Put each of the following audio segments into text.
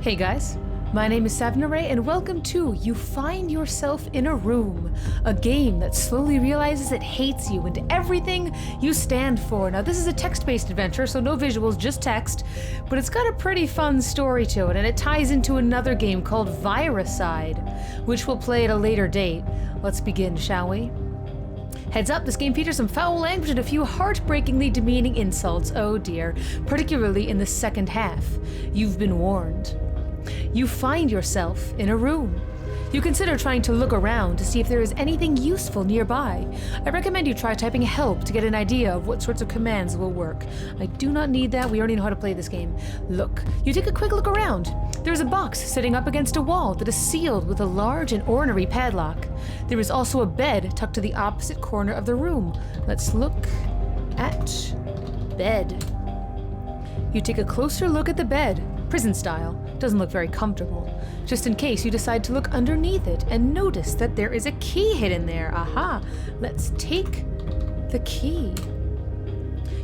Hey guys, my name is Savnaray and welcome to You Find Yourself in a Room, a game that slowly realizes it hates you and everything you stand for. Now this is a text-based adventure, so no visuals, just text, but it's got a pretty fun story to it, and it ties into another game called Viricide, which we'll play at a later date. Let's begin, shall we? Heads up, this game features some foul language and a few heartbreakingly demeaning insults, oh dear, particularly in the second half. You've been warned. You find yourself in a room. You consider trying to look around to see if there is anything useful nearby. I recommend you try typing help to get an idea of what sorts of commands will work. I do not need that, we already know how to play this game. Look. You take a quick look around. There is a box sitting up against a wall that is sealed with a large and ornery padlock. There is also a bed tucked to the opposite corner of the room. Let's look at bed. You take a closer look at the bed, prison style. Doesn't look very comfortable. Just in case, you decide to look underneath it and notice that there is a key hidden there. Aha! Let's take the key.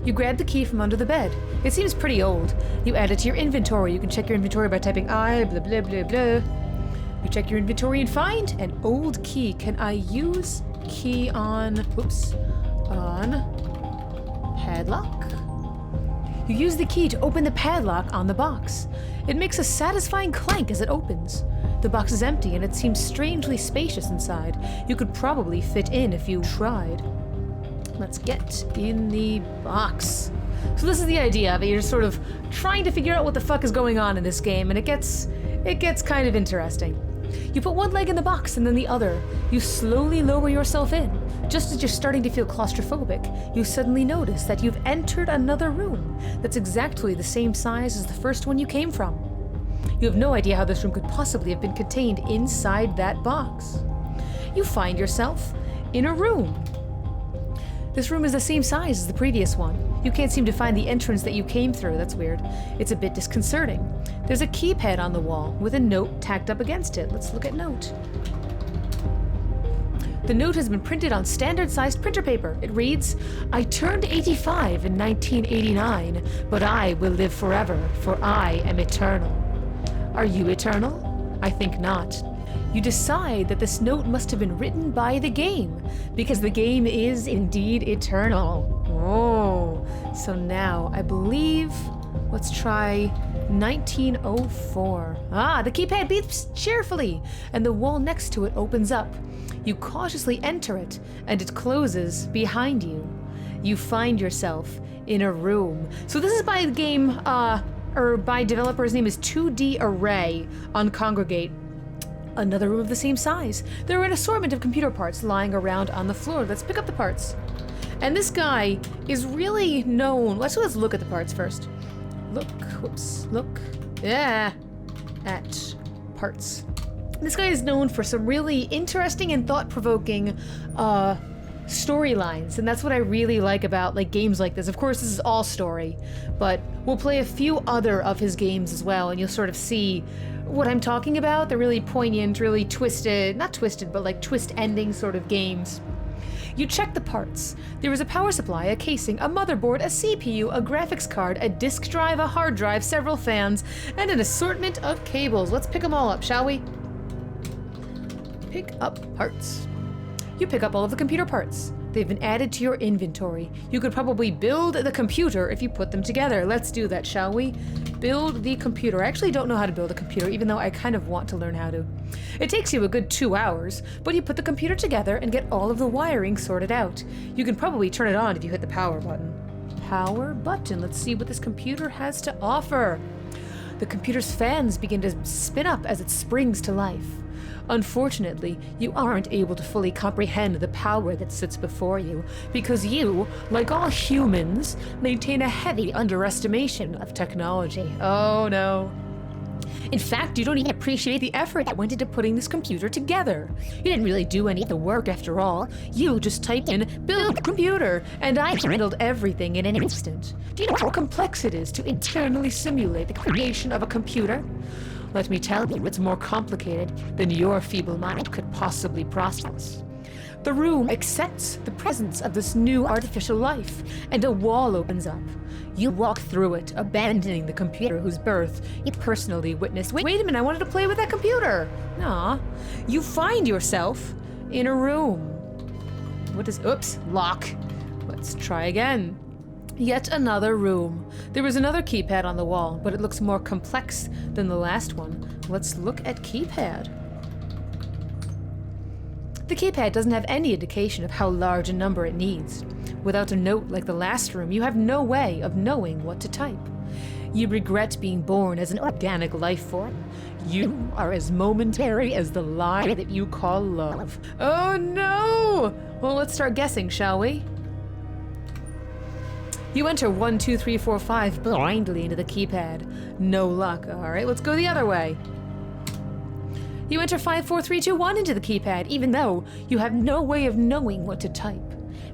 You grab the key from under the bed. It seems pretty old. You add it to your inventory. You can check your inventory by typing I, blah blah blah blah. You check your inventory and find an old key. Can I use key on, on padlock? You use the key to open the padlock on the box. It makes a satisfying clank as it opens. The box is empty and it seems strangely spacious inside. You could probably fit in if you tried. Let's get in the box. So this is the idea of it. You're just sort of trying to figure out what the fuck is going on in this game, and it gets kind of interesting. You put one leg in the box and then the other. You slowly lower yourself in. Just as you're starting to feel claustrophobic, you suddenly notice that you've entered another room that's exactly the same size as the first one you came from. You have no idea how this room could possibly have been contained inside that box. You find yourself in a room. This room is the same size as the previous one. You can't seem to find the entrance that you came through. That's weird. It's a bit disconcerting. There's a keypad on the wall with a note tacked up against it. Let's look at note. The note has been printed on standard-sized printer paper. It reads, I turned 85 in 1989, but I will live forever, for I am eternal. Are you eternal? I think not. You decide that this note must have been written by the game, because the game is indeed eternal. Oh, so now I believe, let's try 1904. Ah, the keypad beeps cheerfully, and the wall next to it opens up. You cautiously enter it, and it closes behind you. You find yourself in a room. So this is by the game, or by developer's name is 2D Array on Congregate. Another room of the same size. There are an assortment of computer parts lying around on the floor. Let's pick up the parts. And this guy is really known. Let's look at the parts first. Look at parts. This guy is known for some really interesting and thought-provoking storylines, and that's what I really like about games like this. Of course, this is all story, but we'll play a few other of his games as well, and you'll sort of see what I'm talking about. They're really poignant, really twisted, not twisted, but twist ending sort of games. You check the parts. There is a power supply, a casing, a motherboard, a CPU, a graphics card, a disk drive, a hard drive, several fans, and an assortment of cables. Let's pick them all up, shall we? Pick up parts. You pick up all of the computer parts. They've been added to your inventory. You could probably build the computer if you put them together. Let's do that, shall we? Build the computer. I actually don't know how to build a computer, even though I kind of want to learn how to. It takes you a good 2 hours, but you put the computer together and get all of the wiring sorted out. You can probably turn it on if you hit the power button. Power button. Let's see what this computer has to offer. The computer's fans begin to spin up as it springs to life. Unfortunately, you aren't able to fully comprehend the power that sits before you, because you, like all humans, maintain a heavy underestimation of technology. Oh no. In fact, you don't even appreciate the effort that went into putting this computer together. You didn't really do any of the work after all. You just typed in, build computer, and I handled everything in an instant. Do you know how complex it is to internally simulate the creation of a computer? Let me tell you, it's more complicated than your feeble mind could possibly process. The room accepts the presence of this new artificial life, and a wall opens up. You walk through it, abandoning the computer whose birth you personally witnessed. Wait a minute, I wanted to play with that computer. Aw. You find yourself in a room. Oops, lock. Let's try again. Yet another room. There is another keypad on the wall, but it looks more complex than the last one. Let's look at keypad. The keypad doesn't have any indication of how large a number it needs. Without a note like the last room, you have no way of knowing what to type. You regret being born as an organic life form. You are as momentary as the lie that you call love. Oh no! Well, let's start guessing, shall we? You enter 1, 2, 3, 4, 5 blindly into the keypad. No luck. All right, let's go the other way. You enter 5, 4, 3, 2, 1 into the keypad, even though you have no way of knowing what to type.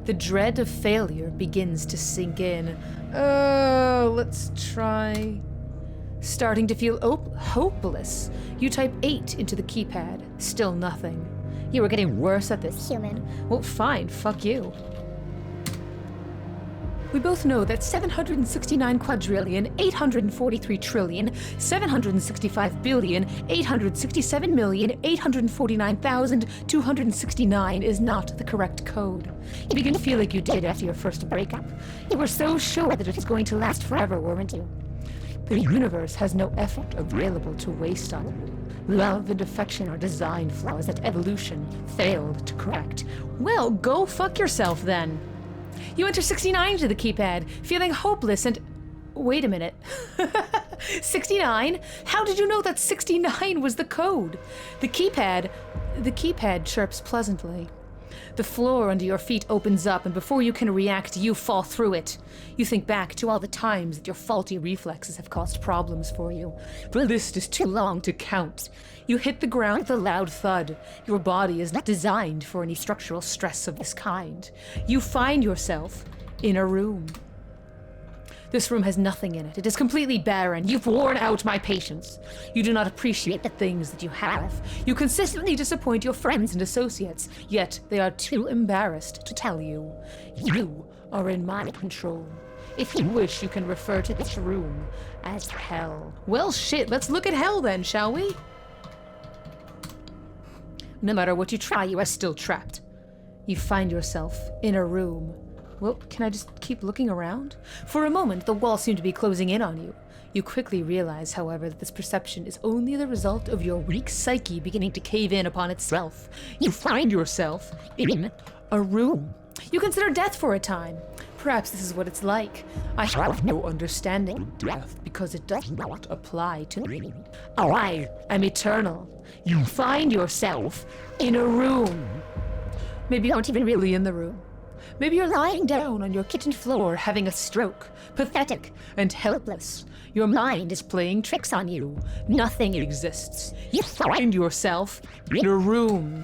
The dread of failure begins to sink in. Oh, let's try. Starting to feel hopeless, you type 8 into the keypad. Still nothing. You are getting worse at this, human. Well, fine, fuck you. We both know that 769 quadrillion, 843 trillion, 765 billion, 867 million, 849,269 is not the correct code. You begin to feel like you did after your first breakup. You were so sure that it was going to last forever, weren't you? The universe has no effort available to waste on you. Love and affection are design flaws that evolution failed to correct. Well, go fuck yourself then. You enter 69 to the keypad, feeling hopeless and... Wait a minute. 69? How did you know that 69 was the code? The keypad chirps pleasantly. The floor under your feet opens up, and before you can react, you fall through it. You think back to all the times that your faulty reflexes have caused problems for you. The list is too long to count. You hit the ground with a loud thud. Your body is not designed for any structural stress of this kind. You find yourself in a room. This room has nothing in it. It is completely barren. You've worn out my patience. You do not appreciate the things that you have. You consistently disappoint your friends and associates, yet they are too embarrassed to tell you. You are in my control. If you wish, you can refer to this room as hell. Well, shit, let's look at hell then, shall we? No matter what you try, you are still trapped. You find yourself in a room. Well, can I just keep looking around? For a moment, the walls seem to be closing in on you. You quickly realize, however, that this perception is only the result of your weak psyche beginning to cave in upon itself. You find yourself in a room. You consider death for a time. Perhaps this is what it's like. I have no understanding of death because it does not apply to me. I am eternal. You find yourself in a room. Maybe you aren't even really in the room. Maybe you're lying down on your kitchen floor having a stroke, pathetic and helpless. Your mind is playing tricks on you. Nothing exists. You find yourself in a room.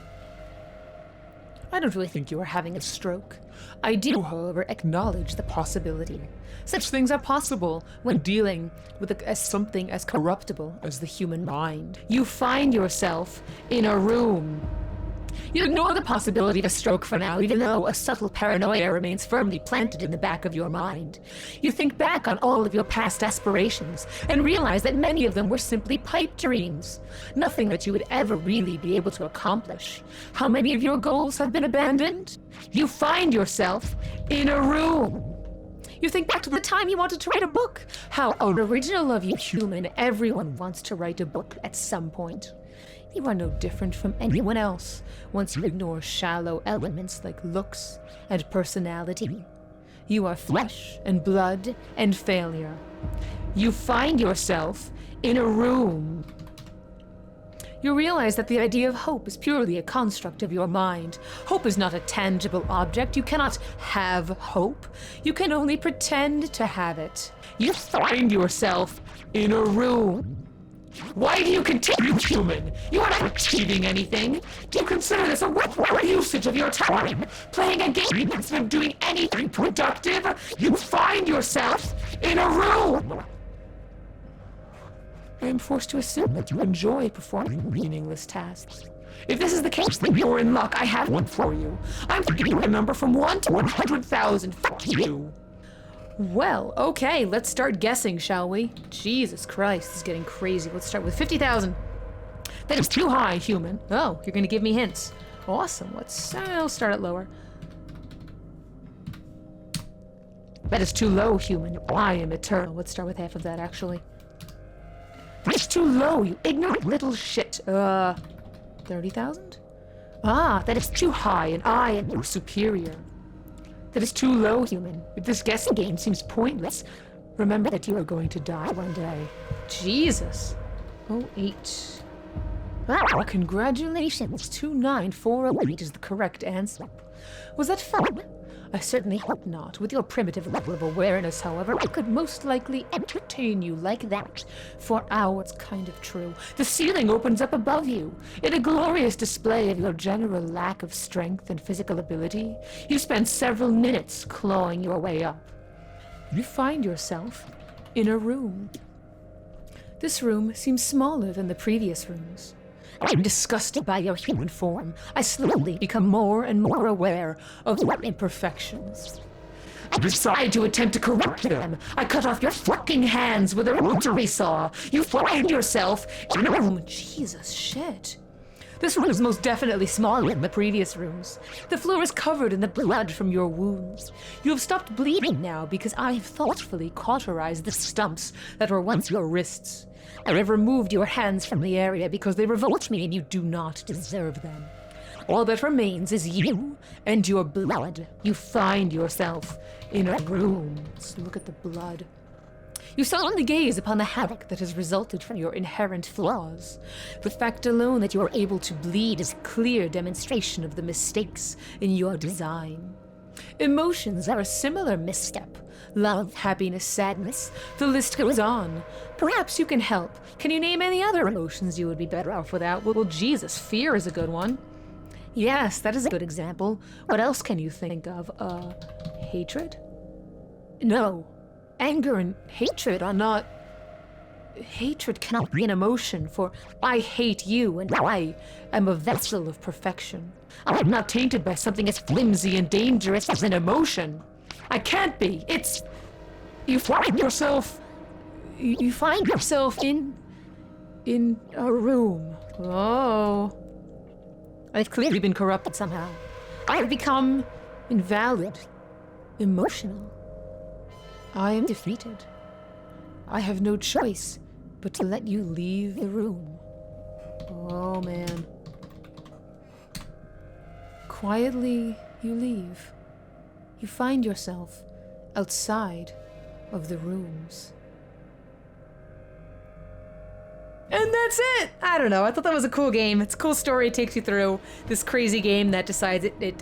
I don't really think you are having a stroke. I do, however, acknowledge the possibility. Such things are possible when dealing with something as corruptible as the human mind. You find yourself in a room. You ignore the possibility of a stroke for now, even though a subtle paranoia remains firmly planted in the back of your mind. You think back on all of your past aspirations and realize that many of them were simply pipe dreams. Nothing that you would ever really be able to accomplish. How many of your goals have been abandoned? You find yourself in a room. You think back to the time you wanted to write a book. How original of you, human. Everyone wants to write a book at some point. You are no different from anyone else once you ignore shallow elements like looks and personality. You are flesh and blood and failure. You find yourself in a room. You realize that the idea of hope is purely a construct of your mind. Hope is not a tangible object. You cannot have hope. You can only pretend to have it. You find yourself in a room. Why do you continue, human? You are not achieving anything. Do you consider this a worthwhile usage of your time? Playing a game instead of doing anything productive? You find yourself in a room. I am forced to assume that you enjoy performing meaningless tasks. If this is the case, then you're in luck. I have one for you. I'm giving you a number from 1 to 100,000. Fuck you. Well, okay, let's start guessing, shall we? Jesus Christ, this is getting crazy. Let's start with 50,000. That is too high, human. Oh, you're gonna give me hints. Awesome. I'll start it lower. That is too low, human. I am eternal. Let's start with half of that, actually. That's too low, you ignorant little shit. 30,000? Ah, that is too high, and I am your superior. That is too low, human. If this guessing game seems pointless, remember that you are going to die one day. Jesus. 08. Wow, congratulations. 29408 is the correct answer. Was that fun? I certainly hope not. With your primitive level of awareness, however, I could most likely entertain you like that for hours. Kind of true. The ceiling opens up above you. In a glorious display of your general lack of strength and physical ability, you spend several minutes clawing your way up. You find yourself in a room. This room seems smaller than the previous rooms. I'm disgusted by your human form. I slowly become more and more aware of your imperfections. I decide to attempt to correct them. I cut off your fucking hands with a rotary saw. You find yourself in a room. Jesus, shit. This room is most definitely smaller than the previous rooms. The floor is covered in the blood from your wounds. You have stopped bleeding now because I have thoughtfully cauterized the stumps that were once your wrists. I have removed your hands from the area because they revolt me and you do not deserve them. All that remains is you and your blood. You find yourself in a room. Let's look at the blood. You solemnly gaze upon the havoc that has resulted from your inherent flaws. The fact alone that you are able to bleed is a clear demonstration of the mistakes in your design. Emotions are a similar misstep. Love, happiness, sadness. The list goes on. Perhaps you can help. Can you name any other emotions you would be better off without? Well, Jesus, fear is a good one. Yes, that is a good example. What else can you think of? Hatred? No. Anger and hatred are not... Hatred cannot be an emotion, for I hate you and I am a vessel of perfection. I am not tainted by something as flimsy and dangerous as an emotion. I can't be. It's... You find yourself in a room. Oh. I've clearly been corrupted somehow. I've become invalid, emotional. I am defeated. I have no choice but to let you leave the room. Oh, man. Quietly, you leave. You find yourself outside of the rooms. And that's it! I don't know, I thought that was a cool game. It's a cool story. It takes you through this crazy game that decides it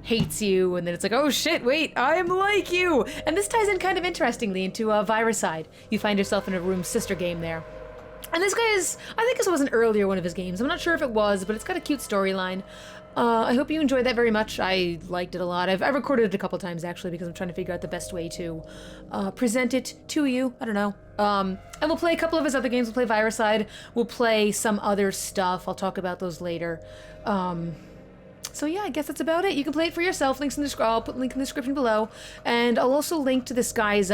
hates you, and then it's like, oh shit, wait, I am like you! And this ties in kind of interestingly into Viricide. You find yourself in a room sister game there. And this guy is, I think this was an earlier one of his games. I'm not sure if it was, but it's got a cute storyline. I hope you enjoyed that very much. I liked it a lot. I've recorded it a couple times actually because I'm trying to figure out the best way to present it to you. I don't know. And we'll play a couple of his other games. We'll play Viricide. We'll play some other stuff. I'll talk about those later. So yeah, I guess that's about it. You can play it for yourself. I'll put a link in the description below. And I'll also link to this guy's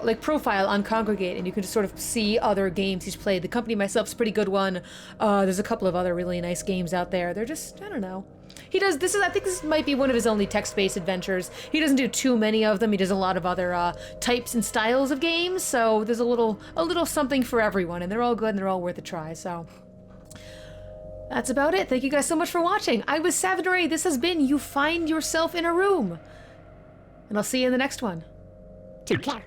like profile on Congregate, and you can just sort of see other games he's played. The Company Myself's a pretty good one. There's a couple of other really nice games out there. They're just, I don't know. He does, I think this might be one of his only text-based adventures. He doesn't do too many of them. He does a lot of other types and styles of games, so there's a little something for everyone, and they're all good and they're all worth a try, so. That's about it. Thank you guys so much for watching. I was Savonary. This has been You Find Yourself in a Room. And I'll see you in the next one. Take care.